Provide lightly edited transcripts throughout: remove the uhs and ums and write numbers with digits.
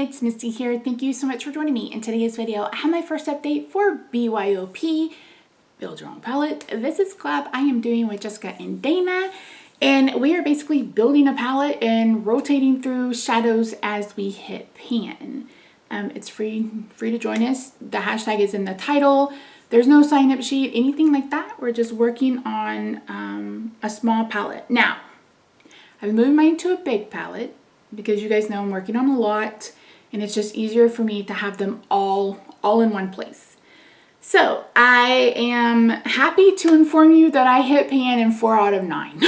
it's Misty here. Thank you so much for joining me in today's video. I have my first update for BYOP, Build Your Own Palette. This is a collab I am doing with Jessica and Dana, and we are basically building a palette and rotating through shadows as we hit pan. It's free to join us. The hashtag is in the title. There's no sign up sheet, anything like that. We're just working on a small palette. Now, I've moved mine to a big palette because you guys know I'm working on a lot and it's just easier for me to have them all in one place. So I am happy to inform you that I hit pan in 4 out of 9.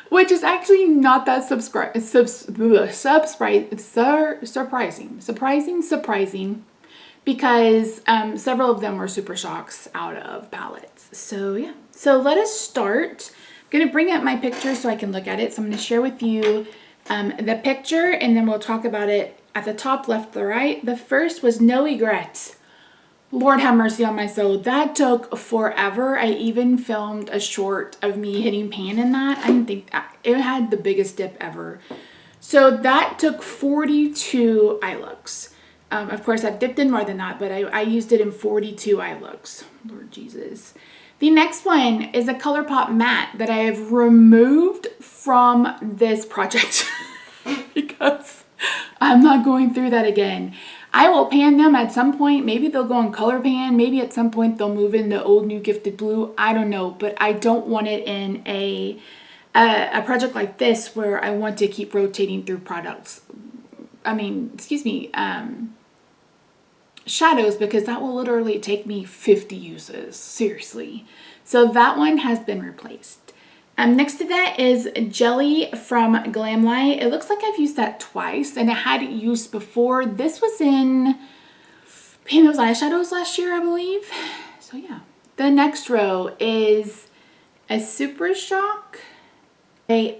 Which is actually not that surprising because several of them were super shocks out of palettes. So yeah, so let us start. I'm gonna bring up my picture so I can look at it. So I'm gonna share with you the picture and then we'll talk about it at the top left to the right. The first was No Regrets. Lord have mercy on my soul. That took forever. I even filmed a short of me hitting pan in that. I didn't think it had the biggest dip ever. So that took 42 eye looks. Of course, I've dipped in more than that, but I used it in 42 eye looks. Lord Jesus. The next one is a ColourPop matte that I have removed from this project because I'm not going through that again. I will pan them at some point. Maybe they'll go on color pan. Maybe at some point they'll move into Old New Gifted Blue. I don't know, but I don't want it in a project like this where I want to keep rotating through products. I mean, excuse me, shadows, because that will literally take me 50 uses. Seriously. So that one has been replaced. Next to that is Jelly from Glamlight. It looks like I've used that twice and I had it used before. This was in Paint Those Eyeshadows last year, I believe. So yeah. The next row is a Super Shock. I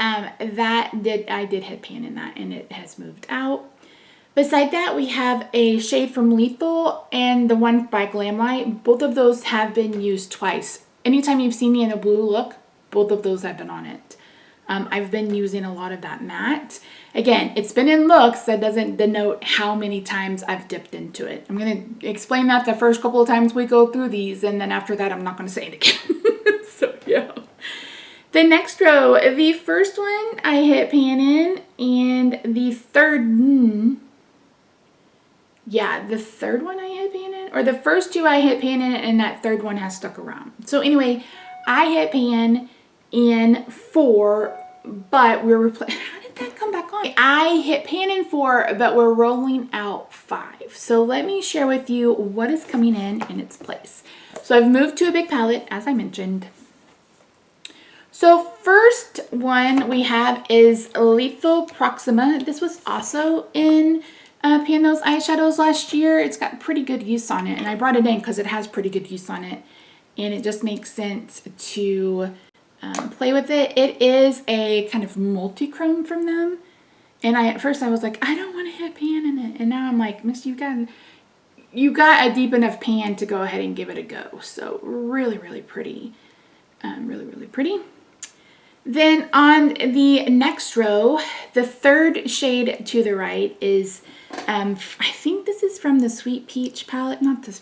did hit pan in that and it has moved out. Beside that, we have a shade from Lethal and the one by Glamlight. Both of those have been used twice. Anytime you've seen me in a blue look, both of those have been on it. I've been using a lot of that matte. Again, it's been in looks. That doesn't denote how many times I've dipped into it. I'm going to explain that the first couple of times we go through these, and then after that, I'm not going to say it again. So yeah. The next row, the first one I hit pan in, and the third, the third one I hit pan in, or the first two I hit pan in, and that third one has stuck around. So anyway, I hit pan in 4, but we're how did that come back on? I hit pan in 4, but we're rolling out 5. So let me share with you what is coming in its place. So I've moved to a big palette, as I mentioned. So first one we have is Lethal Proxima. This was also in Pan Those Eyeshadows last year. It's got pretty good use on it, and I brought it in because it has pretty good use on it, and it just makes sense to play with it. It is a kind of multi-chrome from them, and at first I was like, I don't want to hit pan in it, and now I'm like, Miss, you got a deep enough pan to go ahead and give it a go. So really pretty, really pretty. Then on the next row, the third shade to the right is I think this is from the Sweet Peach palette, not this.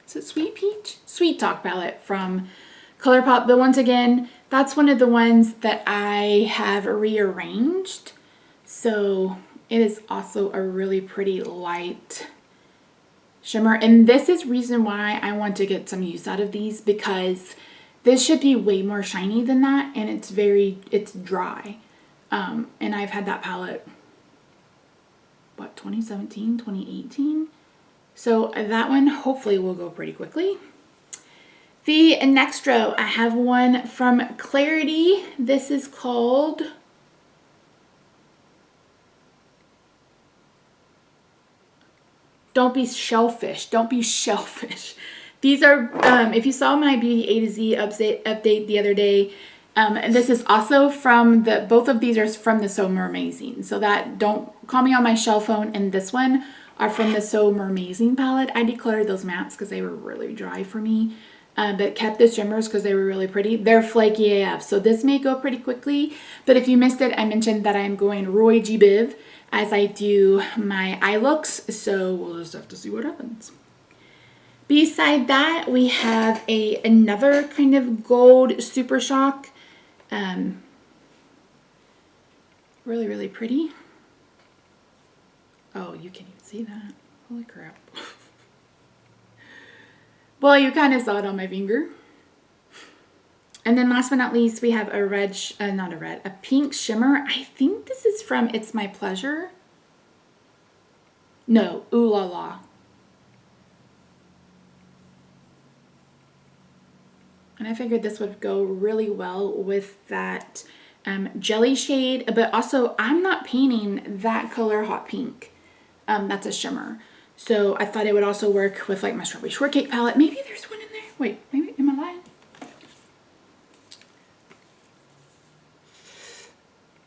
Is it Sweet Peach? Sweet Talk palette from ColourPop. But once again, that's one of the ones that I have rearranged. So it is also a really pretty light shimmer. And this is reason why I want to get some use out of these, because this should be way more shiny than that. And it's dry. And I've had that palette, what, 2017, 2018? So that one hopefully will go pretty quickly. The next row, I have one from Clarity. This is called Don't Be Shellfish. Don't Be Shellfish. These are, if you saw my Beauty A to Z update the other day, this is also from both of these are from the So Mermazing. So that, don't call me on my shell phone, and this one are from the So Mermazing palette. I decluttered those mattes because they were really dry for me. but kept the shimmers because they were really pretty. They're flaky AF, so this may go pretty quickly. But if you missed it, I mentioned that I'm going Roy G. Biv as I do my eye looks, so we'll just have to see what happens. Beside that, we have another kind of gold Super Shock. Really, really pretty. Oh, you can't even see that. Holy crap. Well, you kind of saw it on my finger. And then last but not least, we have a pink shimmer. I think this is from It's My Pleasure. No, Ooh La La. And I figured this would go really well with that jelly shade, but also I'm not painting that color hot pink. That's a shimmer. So I thought it would also work with like my strawberry shortcake palette. Maybe there's one in there. Wait, maybe, am I lying?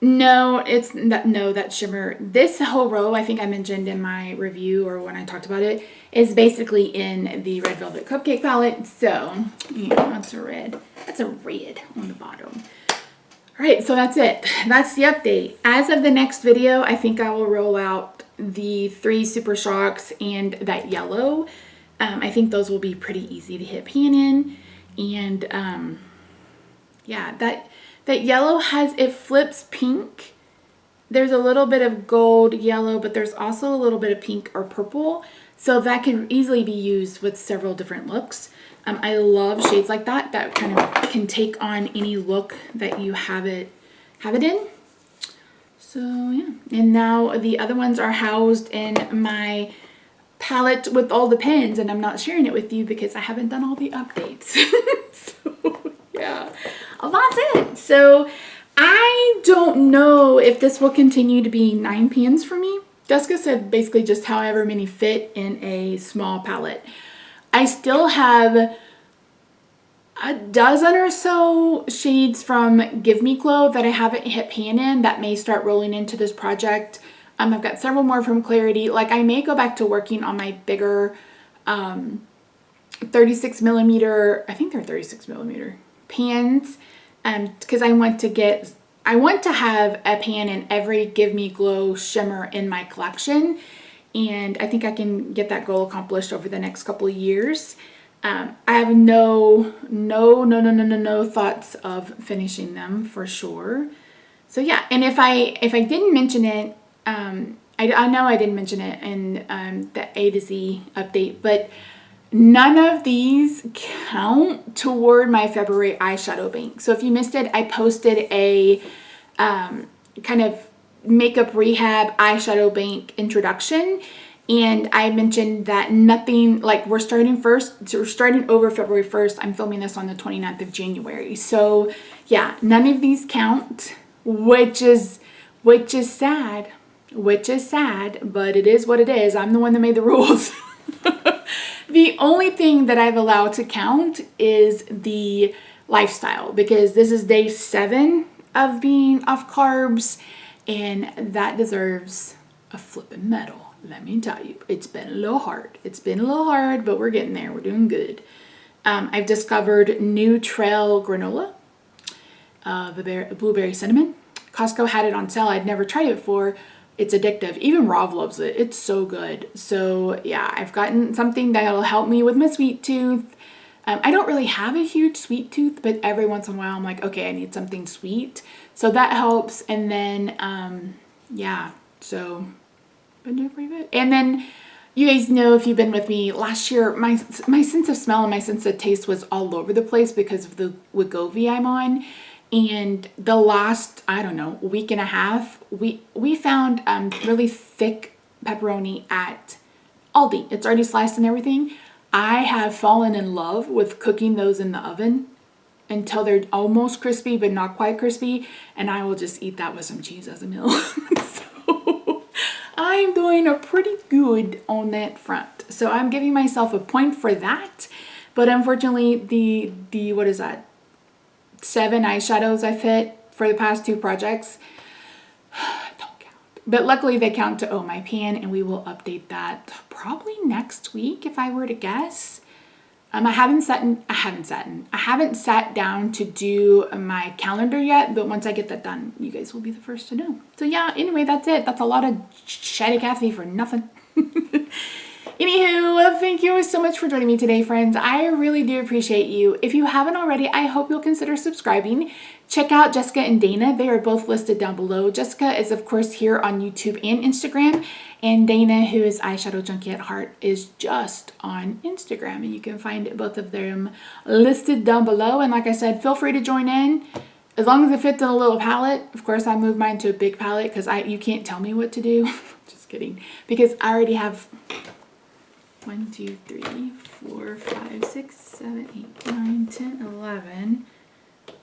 No, that shimmer. This whole row, I think I mentioned in my review or when I talked about it, is basically in the Red Velvet Cupcake palette. So, yeah, that's a red. That's a red on the bottom. All right, so that's it. That's the update. As of the next video, I think I will roll out the 3 Super Shocks and that yellow. I think those will be pretty easy to hit pan in. And yeah, that yellow it flips pink. There's a little bit of gold yellow, but there's also a little bit of pink or purple. So that can easily be used with several different looks. I love shades like that kind of can take on any look that you have it in. So yeah, and now the other ones are housed in my palette with all the pens, and I'm not sharing it with you because I haven't done all the updates. So yeah, well, that's it. So I don't know if this will continue to be 9 pans for me. Jessica said basically just however many fit in a small palette. I still have a dozen or so shades from Give Me Glow that I haven't hit pan in that may start rolling into this project. I've got several more from Clarity. Like I may go back to working on my bigger 36 millimeter, I think they're 36 millimeter pans, because I want to have a pan in every Give Me Glow shimmer in my collection, and I think I can get that goal accomplished over the next couple of years. I have no thoughts of finishing them for sure. So yeah, and if I didn't mention it, I know I didn't mention it in the A to Z update, but none of these count toward my February eyeshadow bank. So if you missed it, I posted a kind of makeup rehab eyeshadow bank introduction, and I mentioned that nothing, like we're starting over February 1st. I'm filming this on the 29th of January. So yeah, none of these count, which is sad, but it is what it is. I'm the one that made the rules. The only thing that I've allowed to count is the lifestyle, because this is day 7 of being off carbs, and that deserves a flippin' medal. Let me tell you, it's been a little hard, but we're getting there. We're doing good. I've discovered new trail granola, the blueberry cinnamon. Costco had it on sale. I'd never tried it before. It's addictive. Even Rob loves it. It's so good. So yeah, I've gotten something that'll help me with my sweet tooth. I don't really have a huge sweet tooth, but every once in a while I'm like, okay, I need something sweet. So that helps. And then, yeah, so been doing pretty good. And then you guys know, if you've been with me last year, my sense of smell and my sense of taste was all over the place because of the Wegovy I'm on. And the last, I don't know, week and a half, we found really thick pepperoni at Aldi. It's already sliced and everything. I have fallen in love with cooking those in the oven until they're almost crispy but not quite crispy, and I will just eat that with some cheese as a meal. So I'm doing a pretty good on that front. So I'm giving myself a point for that. But unfortunately, the what is that? 7 eyeshadows I've hit for the past 2 projects don't count. But luckily they count to my pan, and we will update that probably next week if I were to guess. I haven't sat down to do my calendar yet, but once I get that done, you guys will be the first to know. So yeah, anyway, that's it. That's a lot of chatty Cathy for nothing. Anywho, thank you so much for joining me today, friends. I really do appreciate you. If you haven't already, I hope you'll consider subscribing. Check out Jessica and Dana. They are both listed down below. Jessica is, of course, here on YouTube and Instagram. And Dana, who is Eyeshadow Junkie at Heart, is just on Instagram. And you can find both of them listed down below. And like I said, feel free to join in. As long as it fits in a little palette. Of course, I moved mine to a big palette because you can't tell me what to do. Just kidding. Because I already have 1, 2, 3, 4, 5, 6, 7, 8, 9, 10, 11,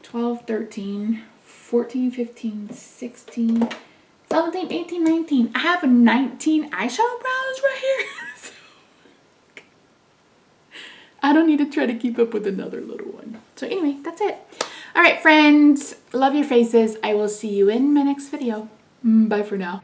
12, 13, 14, 15, 16, 17, 18, 19. I have 19 eyeshadow brows right here. I don't need to try to keep up with another little one. So anyway, that's it. All right, friends. Love your faces. I will see you in my next video. Bye for now.